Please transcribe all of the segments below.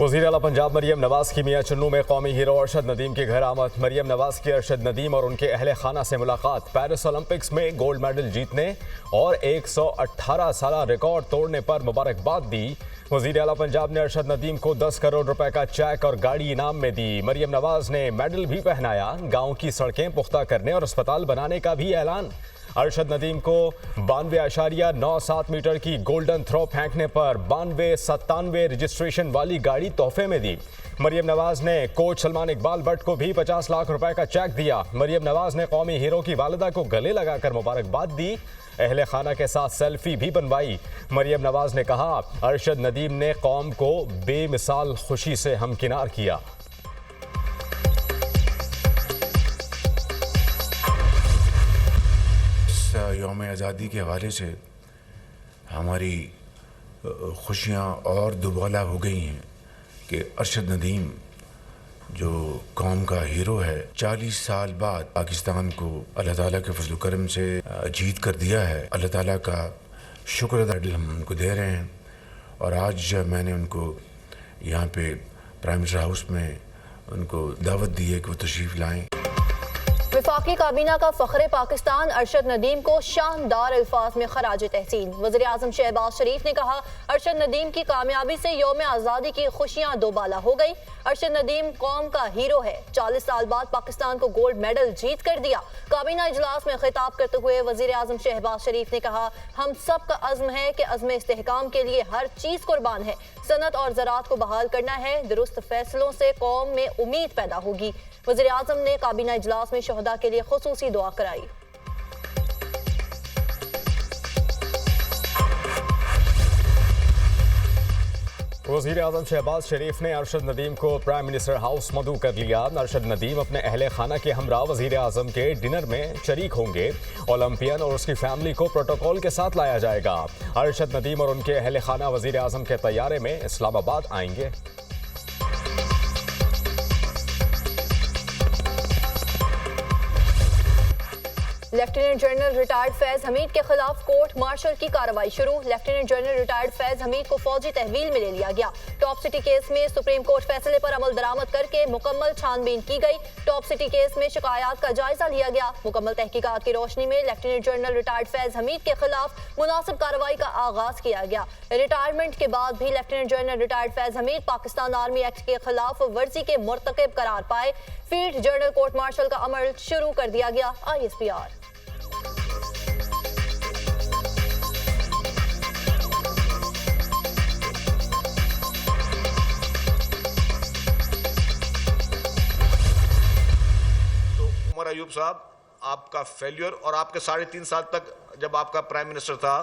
वज़ीर आला पंजाब मरियम नवाज की मियां चुन्नू में कौमी हीरो अरशद नदीम के घर आमद। मरियम नवाज की अरशद नदीम और उनके अहले खाना से मुलाकात। पेरिस ओलंपिक्स में गोल्ड मेडल जीतने और 118 साल रिकॉर्ड तोड़ने पर मुबारकबाद दी। वज़ीर आला पंजाब ने अरशद नदीम को 10 करोड़ रुपए का चेक और गाड़ी इनाम में दी। मरियम नवाज ने मेडल भी पहनाया। गाँव की सड़कें पुख्ता करने और अस्पताल बनाने का भी ऐलान। अरशद नदीम को 92.97 मीटर की गोल्डन थ्रो फेंकने पर 92-97 रजिस्ट्रेशन वाली गाड़ी तोहफे में दी। मरियम नवाज ने कोच सलमान इकबाल भट्ट को भी 50 लाख रुपए का चेक दिया। मरियम नवाज ने कौमी हीरो की वालिदा को गले लगाकर मुबारकबाद दी। अहले खाना के साथ सेल्फी भी बनवाई। मरियम नवाज ने कहा, अरशद नदीम ने कौम को बेमिसाल खुशी से हमकिनार किया। यौम आज़ादी के हवाले से हमारी खुशियाँ और दुबाला हो गई हैं कि अरशद नदीम जो कौम का हीरो है, 40 साल बाद पाकिस्तान को अल्लाह ताला के फजल करम से जीत कर दिया है। अल्लाह ताला का शुक्र अदा हम उनको दे रहे हैं। और आज मैंने उनको यहाँ पे प्राइम मिनिस्टर हाउस में उनको दावत दी है कि वो तशरीफ़ लाएँ। वफाकी काबीना का फ़ख्रे पाकिस्तान अरशद नदीम को शानदार अल्फाज में खराज तहसीन। वज़ीर आज़म शहबाज शरीफ ने कहा, अरशद नदीम की कामयाबी से यौम आज़ादी की खुशियाँ दोबाला हो गई। अरशद नदीम कौम का हीरो है। 40 साल बाद पाकिस्तान को गोल्ड मेडल जीत कर दिया। काबीना इजलास में खिताब करते हुए वज़ीर आज़म शहबाज शरीफ ने कहा, हम सब का अज़्म है कि अज़्म इस्तेहकाम के लिए हर चीज़ कुर्बान है। सनत और ज़राअत को बहाल करना है। दुरुस्त फैसलों से कौम में उम्मीद पैदा होगी। वज़ीर आज़म ने काबीना इजलास में शहदा के लिए खुसूसी दुआ कराई। वज़ीर आज़म शहबाज शरीफ ने अरशद नदीम को प्राइम मिनिस्टर हाउस मदऊ कर लिया। अरशद नदीम अपने अहले खाना के हमरा वज़ीर आज़म के डिनर में शरीक होंगे। ओलंपियन और उसकी फैमिली को प्रोटोकॉल के साथ लाया जाएगा। अरशद नदीम और उनके अहले खाना वज़ीर आज़म के तैयारे में इस्लामाबाद आएंगे। Lieutenant general retired Faiz Hamid के खिलाफ कोर्ट मार्शल की कार्रवाई शुरू। Lieutenant general retired Faiz Hamid को फौजी तहवील में ले लिया गया। टॉप सिटी केस में सुप्रीम कोर्ट फैसले पर अमल दरामद करके मुकम्मल छानबीन की गई। टॉप सिटी केस में शिकायत का जायजा लिया गया। मुकम्मल तहकीकात की रोशनी में lieutenant general retired Faiz Hamid के खिलाफ मुनासिब कार्रवाई का आगाज किया गया। रिटायरमेंट के बाद भी lieutenant general retired Faiz Hamid Pakistan army act के खिलाफ वर्जी के मुर्तकिब करार पाए। फील्ड जनरल कोर्ट मार्शल का अमल शुरू कर दिया गया। ISPR अयूब साहब, आपका फेल्यूर और आपके 3.5 साल तक जब आपका प्राइम मिनिस्टर था,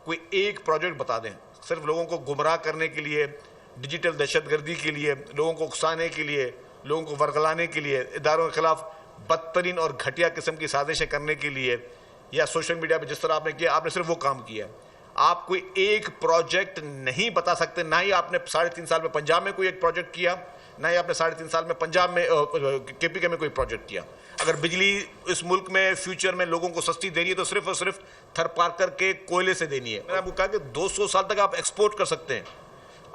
कोई एक प्रोजेक्ट बता दें, सिर्फ लोगों को गुमराह करने के लिए, डिजिटल दहशतगर्दी के लिए, लोगों को उकसाने के लिए, लोगों को वर्गलाने के लिए, इदारों के खिलाफ बदतरीन और घटिया किस्म की साजिशें करने के लिए, या सोशल मीडिया पर जिस तरह आपने किया, आपने सिर्फ वो काम किया। आप कोई एक प्रोजेक्ट नहीं बता सकते। ना ही आपने 3.5 साल में पंजाब में कोई एक प्रोजेक्ट किया, ना ही आपने 3.5 साल में पंजाब में KPK में कोई प्रोजेक्ट किया। अगर बिजली इस मुल्क में फ्यूचर में लोगों को सस्ती देनी है तो सिर्फ और सिर्फ थरपारकर के कोयले से देनी है। मैंने आपको कहा कि 200 साल तक आप एक्सपोर्ट कर सकते हैं।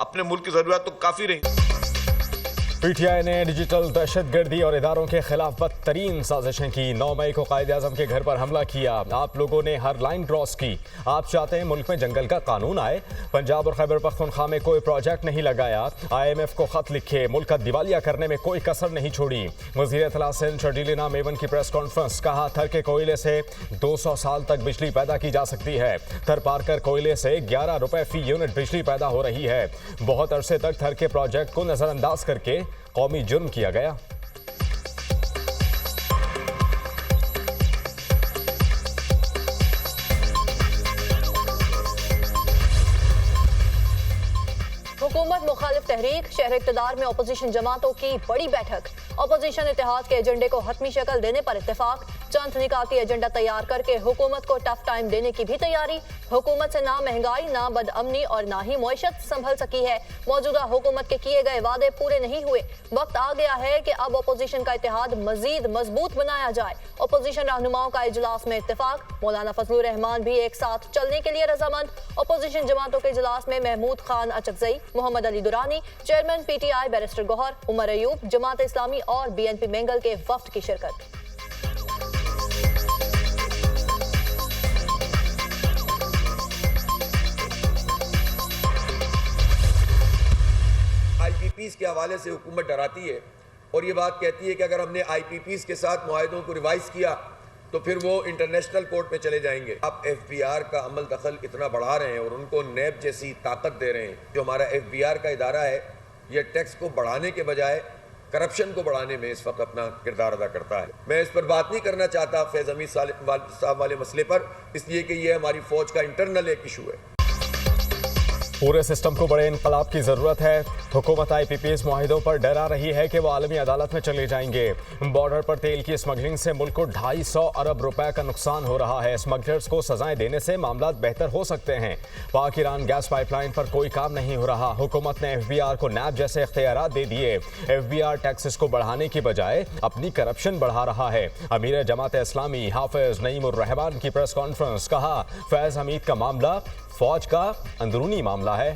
अपने मुल्क की जरूरत तो काफ़ी रही। PTI ने डिजिटल दहशतगर्दी और इदारों के खिलाफ बदतरीन साजिशें की। 9 मई को कायदे आज़म के घर पर हमला किया। आप लोगों ने हर लाइन क्रॉस की। आप चाहते हैं मुल्क में जंगल का कानून आए। पंजाब और खैबर पख्तूनख्वा में कोई प्रोजेक्ट नहीं लगाया। IMF को खत लिखे। मुल्क का दिवालिया करने में कोई कसर नहीं छोड़ी। वज़ीर इत्तला सिंध शर्जील इनाम एवन की प्रेस कॉन्फ्रेंस। कहा, थर के कोयले से 200 साल तक बिजली पैदा की जा सकती है। थर पारकर कोयले से 11 रुपए फी यूनिट बिजली पैदा हो रही है। बहुत अरसे तक थर के प्रोजेक्ट को नजरअंदाज करके कौमी जुर्म किया गया। हुकूमत मुखालिफ तहरीक शहर इक़्तिदार में अपोजिशन जमातों की बड़ी बैठक। अपोजिशन इत्तेहाद के एजेंडे को हतमी शक्ल देने पर इत्तेफाक। चंद निकाती एजेंडा तैयार करके हुकूमत को टफ टाइम देने की भी तैयारी। हुकूमत से ना महंगाई, ना बदअमनी और ना ही मईशत संभल सकी है। मौजूदा हुकूमत के किए गए वादे पूरे नहीं हुए। वक्त आ गया है कि अब अपोजिशन का इत्तेहाद मजीद मजबूत बनाया जाए। अपोजिशन रहनुमाओं का इजलास में इत्तेफाक। मौलाना फजलुर रहमान भी एक साथ चलने के लिए रजामंद। अपोजिशन जमातों के इजलास में Mahmood Khan Achakzai, Mohammad Ali Durrani, chairman PTI barrister Gohar, Umar Ayub, Jamaat Islami और BNP मेंगल के वफ्द की शिरकत। IPPs के हवाले से हुकूमत डराती है और ये बात कहती है कि अगर हमने IPPs के साथ मुआहदों को रिवाइज किया तो फिर वो इंटरनेशनल कोर्ट में चले जाएंगे। आप FBR का अमल दखल इतना बढ़ा रहे हैं और उनको नैब जैसी ताकत दे रहे हैं। जो हमारा FBR का इदारा है ये टैक्स को बढ़ाने के बजाय करप्शन को बढ़ाने में इस वक्त अपना किरदार अदा करता है। मैं इस पर बात नहीं करना चाहता फैज़ हमीद साहब वाले मसले पर, इसलिए कि ये हमारी फौज का इंटरनल एक इशू है। पूरे सिस्टम को बड़े इनकलाब की जरूरत है। हुकूमत IPPs मुआहिदों पर डरा रही है कि वो आलमी अदालत में चले जाएंगे। बॉर्डर पर तेल की स्मगलिंग से मुल्क को 250 अरब रुपए का नुकसान हो रहा है। स्मगलर्स को सजाएं देने से मामला बेहतर हो सकते हैं। पाक ईरान गैस पाइपलाइन पर कोई काम नहीं हो रहा। हुकूमत ने FBR को नैब जैसे इख्तियारात दे दिए। FBR टैक्सेस को बढ़ाने की बजाय अपनी करप्शन बढ़ा रहा है। अमीर जमात इस्लामी हाफिज नईम उर रहमान की प्रेस कॉन्फ्रेंस, कहा फैज़ हमीद का मामला फौज का अंदरूनी मामला है।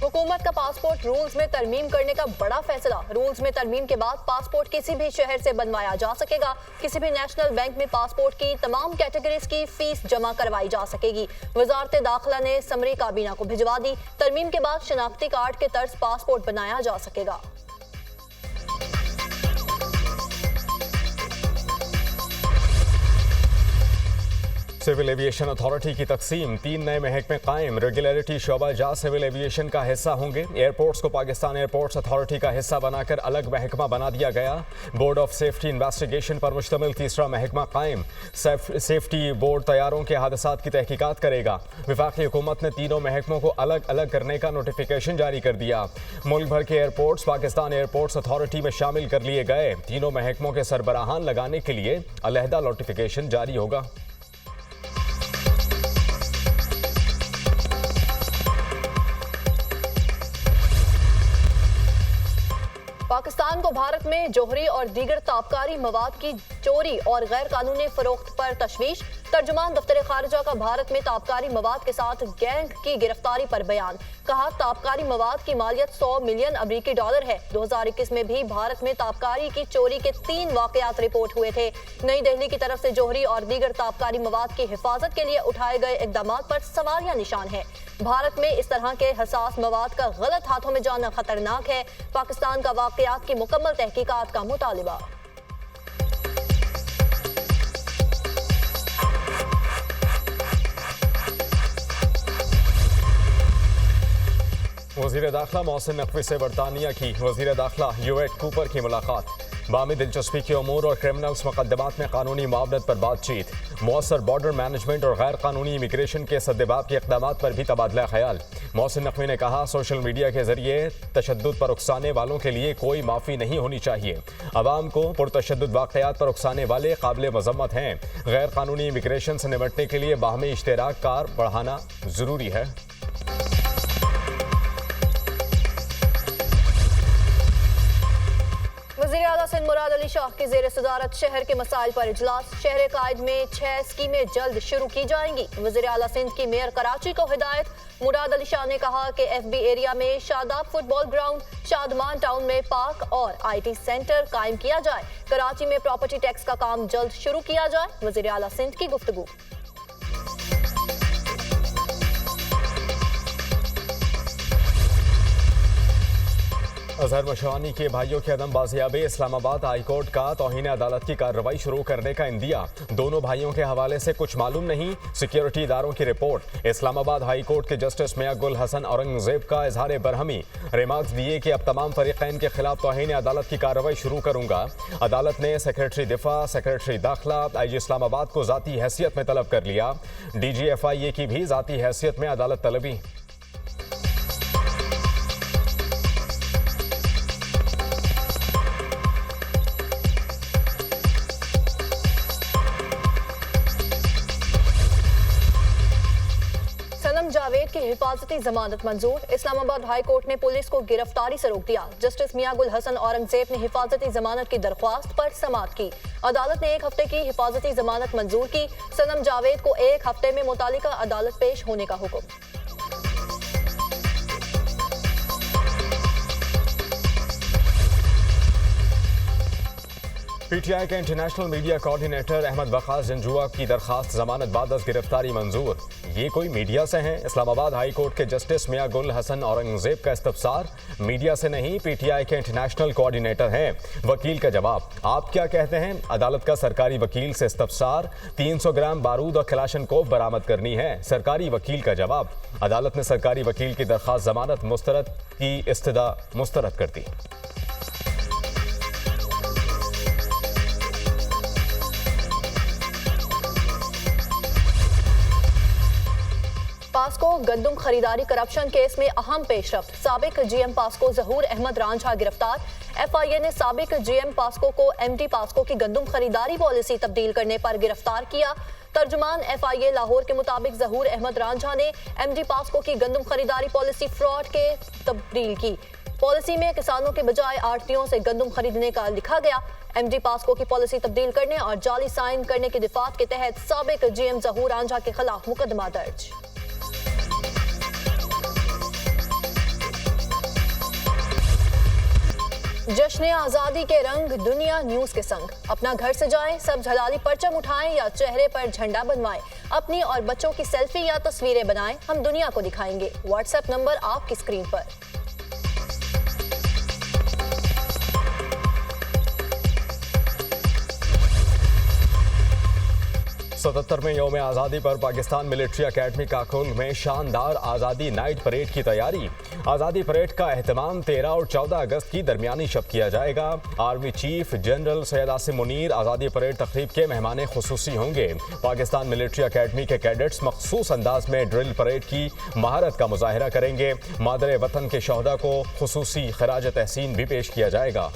हुकूमत का पासपोर्ट रूल्स में तरमीम करने का बड़ा फैसला। रूल्स में तरमीम के बाद पासपोर्ट किसी भी शहर से बनवाया जा सकेगा। किसी भी नेशनल बैंक में पासपोर्ट की तमाम कैटेगरीज की फीस जमा करवाई जा सकेगी। वजारत दाखिला ने समरी काबीना को भिजवा दी। तरमीम के बाद शनाख्ती कार्ड के तर्ज पासपोर्ट बनाया जा सकेगा। सिविल एविएशन अथॉरिटी की तकसीम, 3 नए महकमे कायम। रेगुलरिटी शोबा जा सिविल एविएशन का हिस्सा होंगे। एयरपोर्ट्स को पाकिस्तान एयरपोर्ट्स अथॉरिटी का हिस्सा बनाकर अलग महकमा बना दिया गया। बोर्ड ऑफ सेफ्टी इन्वेस्टिगेशन पर मुश्तमिल तीसरा महकमा कायम। सेफ्टी बोर्ड तैयारों के हादसात की तहकीकात करेगा। वफाकी हुकूमत ने तीनों महकमों को अलग अलग करने का नोटिफिकेशन जारी कर दिया। मुल्क भर के एयरपोर्ट्स पाकिस्तान एयरपोर्ट्स अथॉरिटी में शामिल कर लिए गए। तीनों महकमों के सरबराहान लगाने के लिए अलहदा नोटिफिकेशन जारी होगा। पाकिस्तान को भारत में जोहरी और दीगर ताबकारी मवाद की चोरी और गैर कानूनी फरोख्त पर तशवीश। तर्जुमान दफ्तर खारजा का भारत में ताबकारी मवाद के साथ गैंग की गिरफ्तारी पर बयान। कहा ताबकारी मवाद की मालियत 100 मिलियन अमरीकी डॉलर है। 2021 में भी भारत में ताबकारी की चोरी के 3 वाकयात रिपोर्ट हुए थे। नई दिल्ली की तरफ से जोहरी और दीगर ताबकारी मवाद की हिफाजत के लिए उठाए गए इकदाम पर सवालिया निशान है। भारत में इस तरह के हसास मवाद का गलत हाथों में जाना खतरनाक है। पाकिस्तान का वाकयात की मुकम्मल तहकीकात का मुतालिबा। वज़ीर दाखिला मोहसिन नकवी से बरतानिया की वज़ीर दाखिला यूएट कूपर की मुलाकात। बामी दिलचस्पी के अमूर और क्रिमिनल्स मुकदमात में कानूनी मुआवनत पर बातचीत। मौसर बॉर्डर मैनेजमेंट और गैर कानूनी इमिग्रेशन के सद्देबाब के इक़दामात पर भी तबादला ख्याल। मोहसिन नकवी ने कहा सोशल मीडिया के जरिए तशद्दुद पर उकसाने वालों के लिए कोई माफ़ी नहीं होनी चाहिए। अवाम को पुरतशद्दुद वाक़यात पर उकसाने वाले काबिल मज़म्मत हैं। गैर कानूनी इमिग्रेशन से निपटने के लिए बाहमी इश्तराक कार बढ़ाना ज़रूरी है। वज़ीर आला सिंध मुराद अली शाह की ज़ेर सदारत शहर के मसाइल पर इजलास। शहर कायद में 6 स्कीमें जल्द शुरू की जाएंगी। वज़ीर आला सिंध की मेयर कराची को हिदायत। मुराद अली शाह ने कहा कि FB एरिया में Shadab football ground, Shadman town में पार्क और IT सेंटर कायम किया जाए। कराची में प्रॉपर्टी टैक्स का काम जल्द शुरू किया जाए। वज़ीर आला सिंध की गुफ्तगू। अजहर मशवानी के भाइयों के अदम बाजियाबी। इस्लामाबाद हाई कोर्ट का तौहीन अदालत की कार्रवाई शुरू करने का इंदिया। दोनों भाइयों के हवाले से कुछ मालूम नहीं, सिक्योरिटी इदारों की रिपोर्ट। इस्लामाबाद हाई कोर्ट के जस्टिस मियां गुल हसन औरंगजेब का इजहार बरहमी। रिमार्क्स दिए कि अब तमाम फरीकैन के खिलाफ तौहीन अदालत की कार्रवाई शुरू करूंगा। अदालत ने सेक्रेटरी दिफा, सेक्रेटरी दाखिला, IG इस्लामाबाद को ज़ाती हैसियत में तलब कर लिया। DG FIA की भी ज़ाती हैसियत में अदालत तलबी। जावेद की हिफाजती जमानत मंजूर। इस्लामाबाद हाई कोर्ट ने पुलिस को गिरफ्तारी से रोक दिया। जस्टिस मियां गुल हसन औरंगजेब ने हिफाजती जमानत की दरख्वास्त पर समाअत की। अदालत ने 1 हफ्ते की हिफाजती जमानत मंजूर की। सनम जावेद को 1 हफ्ते में मुतालिका अदालत पेश होने का हुक्म। पीटीआई के international media coordinator Ahmad Waqas Janjua की दरखास्त जमानत बाद गिरफ्तारी मंजूर। ये कोई मीडिया से हैं? इस्लामाबाद हाई कोर्ट के जस्टिस मियां गुल हसन औरंगजेब का इस्तफसार, मीडिया से नहीं, पीटीआई के इंटरनेशनल कोऑर्डिनेटर हैं। वकील का जवाब, आप क्या कहते हैं? अदालत का सरकारी वकील से इस्तफसार, 300 ग्राम बारूद और कलाशनकोव बरामद करनी है। सरकारी वकील का जवाब, अदालत ने सरकारी वकील की दरखास्त जमानत मुस्तरद की इस्तदा मुस्तरद कर दी। पास्को गंदुम खरीदारी करप्शन केस में अहम पेशरफ्त। साबिक जीएम पास्को जहूर अहमद रांझा गिरफ्तार। एफआईए ने साबिक जीएम पास्को को एमडी पास्को की गंदुम खरीदारी पॉलिसी तब्दील करने पर गिरफ्तार किया। तर्जुमान एफआईए लाहौर के मुताबिक जहूर अहमद रांझा ने एमडी पास्को की गंदुम खरीदारी पॉलिसी फ्रॉड के तब्दील की। पॉलिसी में किसानों के बजाय आड़तियों से गंदुम खरीदने का लिखा गया। एमडी पास्को की पॉलिसी तब्दील करने और जाली साइन करने की दिफात के तहत साबिक जीएम जहूर रांझा के खिलाफ मुकदमा दर्ज। जश्न आज़ादी के रंग दुनिया न्यूज के संग। अपना घर सजाएं, सब झलाली परचम उठाएं या चेहरे पर झंडा बनवाएं। अपनी और बच्चों की सेल्फी या तस्वीरें बनाएं, हम दुनिया को दिखाएंगे। व्हाट्सएप नंबर आपकी स्क्रीन पर। 77वें यौम आज़ादी पर पाकिस्तान मिलिट्री अकेडमी काकुल में शानदार आज़ादी नाइट परेड की तैयारी। आज़ादी परेड का एहतमाम 13 और 14 अगस्त की दरमियानी शब किया जाएगा। Army chief general Syed Asim Munir आज़ादी परेड तकरीब के मेहमान खुसूसी होंगे। पाकिस्तान मिलिट्री अकेडमी के कैडेट्स मखसूस अंदाज में ड्रिल परेड की महारत का मुजाहिरा करेंगे। मादरे वतन के शोहदा को खुसूसी खराज तहसीन भी पेश किया जाएगा।